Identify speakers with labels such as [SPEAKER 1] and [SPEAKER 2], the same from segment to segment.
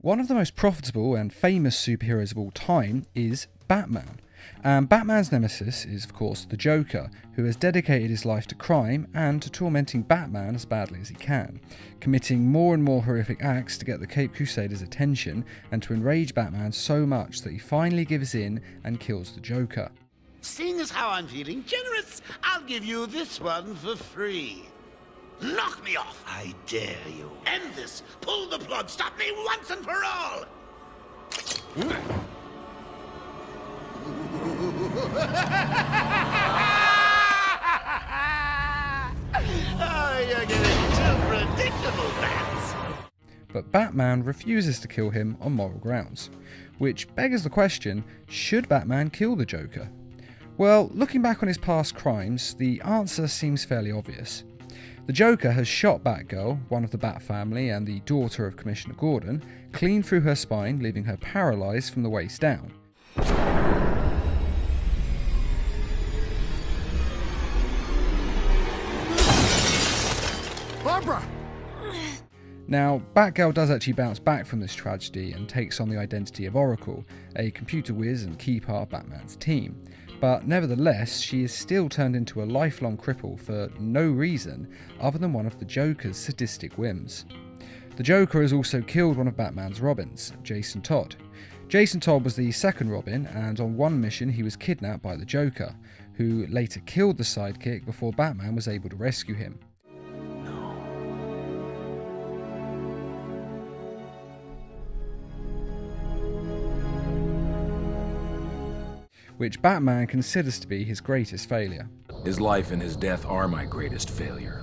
[SPEAKER 1] One of the most profitable and famous superheroes of all time is Batman. And Batman's nemesis is, of course, the Joker, who has dedicated his life to crime and to tormenting Batman as badly as he can, committing more and more horrific acts to get the Caped Crusaders' attention and to enrage Batman so much that he finally gives in and kills the Joker.
[SPEAKER 2] Seeing as how I'm feeling generous, I'll give you this one for free. Knock me off, I dare you. End this. Pull the plug. Stop me once and for all. Oh, you're getting too predictable, Bats.
[SPEAKER 1] But Batman refuses to kill him on moral grounds, which beggars the question, should Batman kill the Joker? Well, looking back on his past crimes, the answer seems fairly obvious. The Joker has shot Batgirl, one of the Bat family and the daughter of Commissioner Gordon, clean through her spine, leaving her paralysed from the waist down.
[SPEAKER 3] Barbara!
[SPEAKER 1] Now, Batgirl does actually bounce back from this tragedy and takes on the identity of Oracle, a computer whiz and key part of Batman's team. But nevertheless, she is still turned into a lifelong cripple for no reason other than one of the Joker's sadistic whims. The Joker has also killed one of Batman's Robins, Jason Todd. Jason Todd was the second Robin, and on one mission he was kidnapped by the Joker, who later killed the sidekick before Batman was able to rescue him. Which Batman considers to be his greatest failure.
[SPEAKER 4] His life and his death are my greatest failure.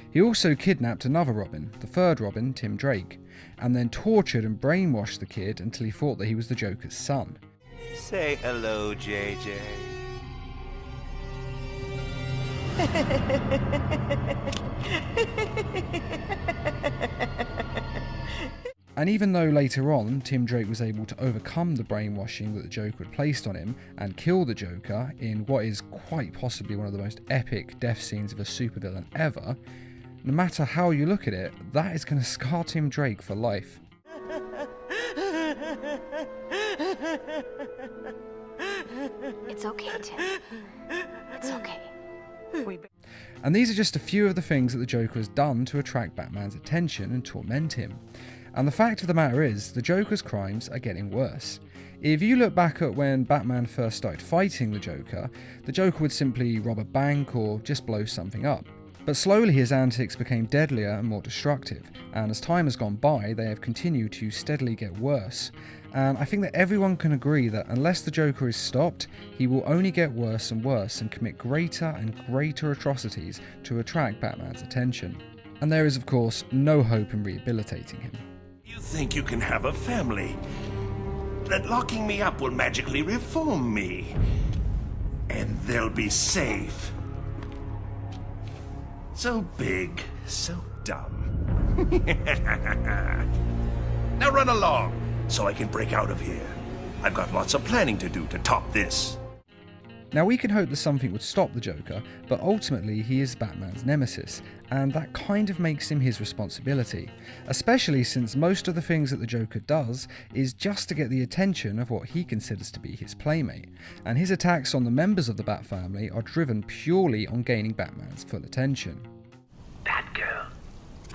[SPEAKER 1] He also kidnapped another Robin, the third Robin, Tim Drake, and then tortured and brainwashed the kid until he thought that he was the Joker's son.
[SPEAKER 5] Say hello, JJ.
[SPEAKER 1] And even though later on Tim Drake was able to overcome the brainwashing that the Joker had placed on him and kill the Joker in what is quite possibly one of the most epic death scenes of a supervillain ever, no matter how you look at it, that is going to scar Tim Drake for life.
[SPEAKER 6] It's okay, Tim. It's okay.
[SPEAKER 1] And these are just a few of the things that the Joker has done to attract Batman's attention and torment him. And the fact of the matter is, the Joker's crimes are getting worse. If you look back at when Batman first started fighting the Joker would simply rob a bank or just blow something up. But slowly his antics became deadlier and more destructive, and as time has gone by, they have continued to steadily get worse. And I think that everyone can agree that unless the Joker is stopped, he will only get worse and worse and commit greater and greater atrocities to attract Batman's attention. And there is, of course, no hope in rehabilitating him.
[SPEAKER 5] You think you can have a family? That locking me up will magically reform me. And they'll be safe. So big, so dumb. Now run along, so I can break out of here. I've got lots of planning to do to top this.
[SPEAKER 1] Now we can hope that something would stop the Joker, but ultimately he is Batman's nemesis, and that kind of makes him his responsibility, especially since most of the things that the Joker does is just to get the attention of what he considers to be his playmate, and his attacks on the members of the Bat family are driven purely on gaining Batman's full attention.
[SPEAKER 7] Batgirl,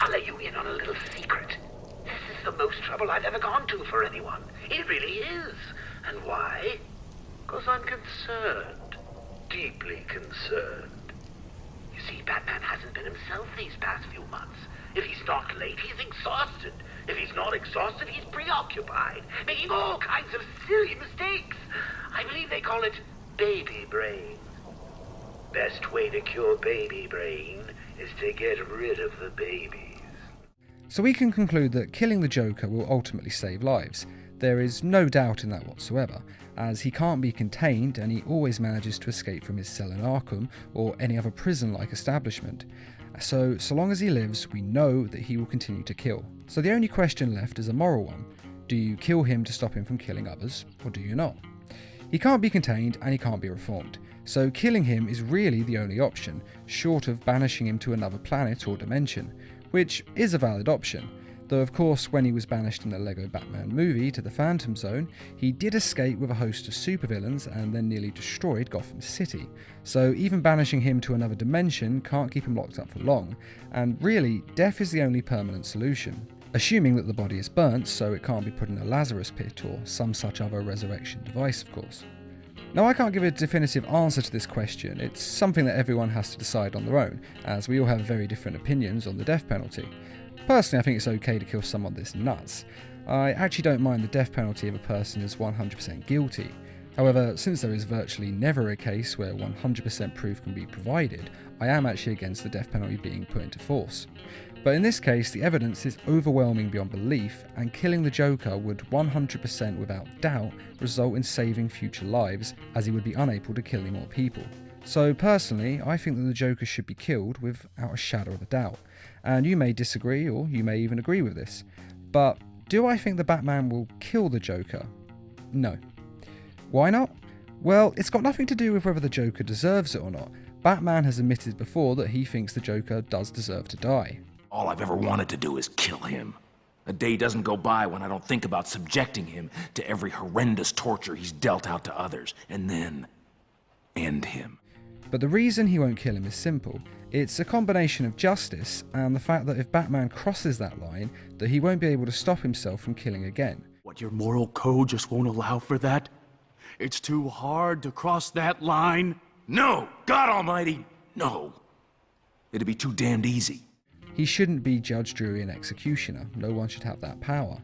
[SPEAKER 7] I'll let you in on a little secret. This is the most trouble I've ever gone to for anyone. It really is. And why? Because I'm concerned. Deeply concerned. You see, Batman hasn't been himself these past few months. If he's not late, he's exhausted. If he's not exhausted, he's preoccupied, making all kinds of silly mistakes. I believe they call it baby brain. Best way to cure baby brain is to get rid of the babies.
[SPEAKER 1] So we can conclude that killing the Joker will ultimately save lives. There is no doubt in that whatsoever, as he can't be contained and he always manages to escape from his cell in Arkham or any other prison-like establishment. So long as he lives, we know that he will continue to kill. So the only question left is a moral one. Do you kill him to stop him from killing others, or do you not? He can't be contained and he can't be reformed, so killing him is really the only option, short of banishing him to another planet or dimension, which is a valid option. Though of course when he was banished in the Lego Batman movie to the Phantom Zone, he did escape with a host of supervillains and then nearly destroyed Gotham City. So even banishing him to another dimension can't keep him locked up for long, and really, death is the only permanent solution. Assuming that the body is burnt so it can't be put in a Lazarus pit or some such other resurrection device, of course. Now, I can't give a definitive answer to this question. It's something that everyone has to decide on their own, as we all have very different opinions on the death penalty. Personally, I think it's okay to kill someone this nuts. I actually don't mind the death penalty if a person is 100% guilty. However, since there is virtually never a case where 100% proof can be provided, I am actually against the death penalty being put into force. But in this case, the evidence is overwhelming beyond belief, and killing the Joker would 100% without doubt result in saving future lives, as he would be unable to kill any more people. So personally, I think that the Joker should be killed without a shadow of a doubt. And you may disagree, or you may even agree with this. But do I think the Batman will kill the Joker? No. Why not? Well, it's got nothing to do with whether the Joker deserves it or not. Batman has admitted before that he thinks the Joker does deserve to die.
[SPEAKER 4] All I've ever wanted to do is kill him. A day doesn't go by when I don't think about subjecting him to every horrendous torture he's dealt out to others, and then end him.
[SPEAKER 1] But the reason he won't kill him is simple. It's a combination of justice and the fact that if Batman crosses that line, that he won't be able to stop himself from killing again.
[SPEAKER 3] What, your moral code just won't allow for that? It's too hard to cross that line?
[SPEAKER 4] No! God Almighty, no! It'd be too damned easy.
[SPEAKER 1] He shouldn't be judge, jury and executioner. No one should have that power.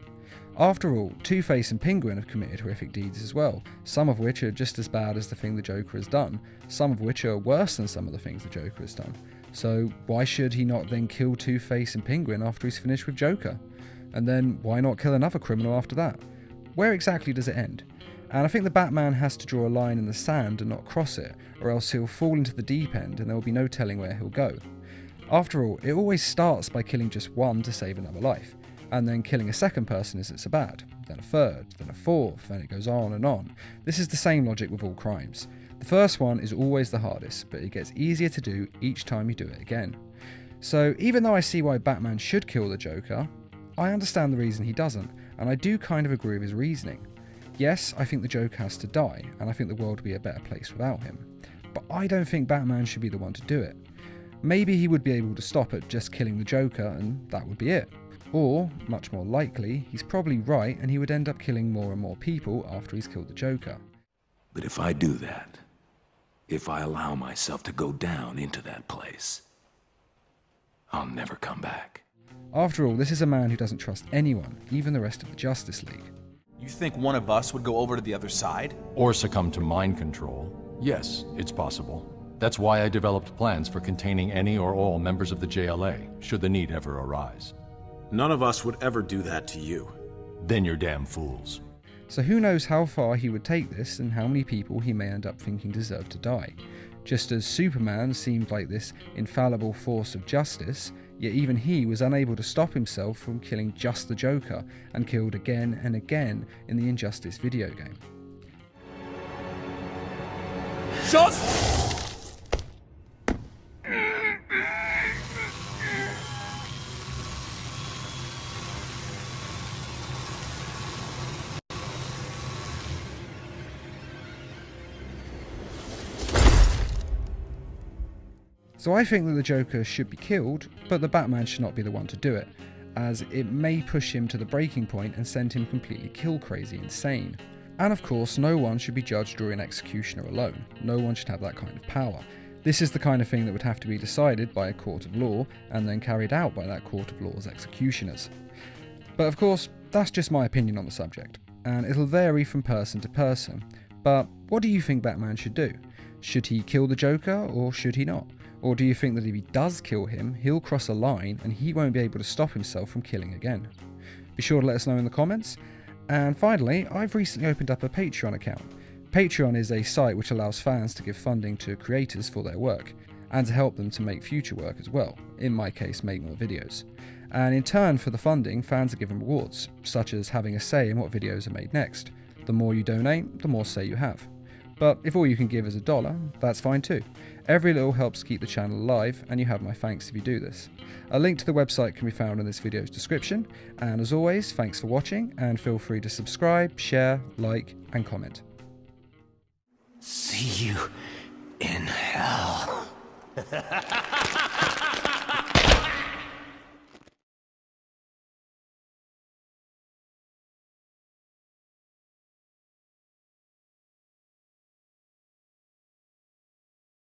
[SPEAKER 1] After all, Two-Face and Penguin have committed horrific deeds as well, some of which are just as bad as the thing the Joker has done, some of which are worse than some of the things the Joker has done. So why should he not then kill Two-Face and Penguin after he's finished with Joker? And then why not kill another criminal after that? Where exactly does it end? And I think the Batman has to draw a line in the sand and not cross it, or else he'll fall into the deep end and there will be no telling where he'll go. After all, it always starts by killing just one to save another life, and then killing a second person isn't so bad, then a third, then a fourth, and it goes on and on. This is the same logic with all crimes. The first one is always the hardest, but it gets easier to do each time you do it again. So even though I see why Batman should kill the Joker, I understand the reason he doesn't, and I do kind of agree with his reasoning. Yes, I think the Joker has to die, and I think the world would be a better place without him. But I don't think Batman should be the one to do it. Maybe he would be able to stop at just killing the Joker and that would be it. Or, much more likely, he's probably right and he would end up killing more and more people after he's killed the Joker.
[SPEAKER 4] But if I do that, if I allow myself to go down into that place, I'll never come back.
[SPEAKER 1] After all, this is a man who doesn't trust anyone, even the rest of the Justice League.
[SPEAKER 8] You think one of us would go over to the other side?
[SPEAKER 9] Or succumb to mind control. Yes, it's possible. That's why I developed plans for containing any or all members of the JLA, should the need ever arise.
[SPEAKER 10] None of us would ever do that to you.
[SPEAKER 9] Then you're damn fools.
[SPEAKER 1] So who knows how far he would take this and how many people he may end up thinking deserve to die. Just as Superman seemed like this infallible force of justice, yet even he was unable to stop himself from killing just the Joker and killed again and again in the Injustice video game. So I think that the Joker should be killed, but the Batman should not be the one to do it, as it may push him to the breaking point and send him completely kill-crazy insane. And of course, no one should be judge, jury and executioner alone. No one should have that kind of power. This is the kind of thing that would have to be decided by a court of law, and then carried out by that court of law's executioners. But of course, that's just my opinion on the subject, and it'll vary from person to person. But what do you think Batman should do? Should he kill the Joker, or should he not? Or do you think that if he does kill him, he'll cross a line and he won't be able to stop himself from killing again? Be sure to let us know in the comments. And finally, I've recently opened up a Patreon account. Patreon is a site which allows fans to give funding to creators for their work, and to help them to make future work as well, in my case make more videos. And in turn for the funding, fans are given rewards, such as having a say in what videos are made next. The more you donate, the more say you have. But if all you can give is $1, that's fine too. Every little helps keep the channel alive, and you have my thanks if you do this. A link to the website can be found in this video's description, and as always, thanks for watching, and feel free to subscribe, share, like, and comment.
[SPEAKER 2] See you in hell.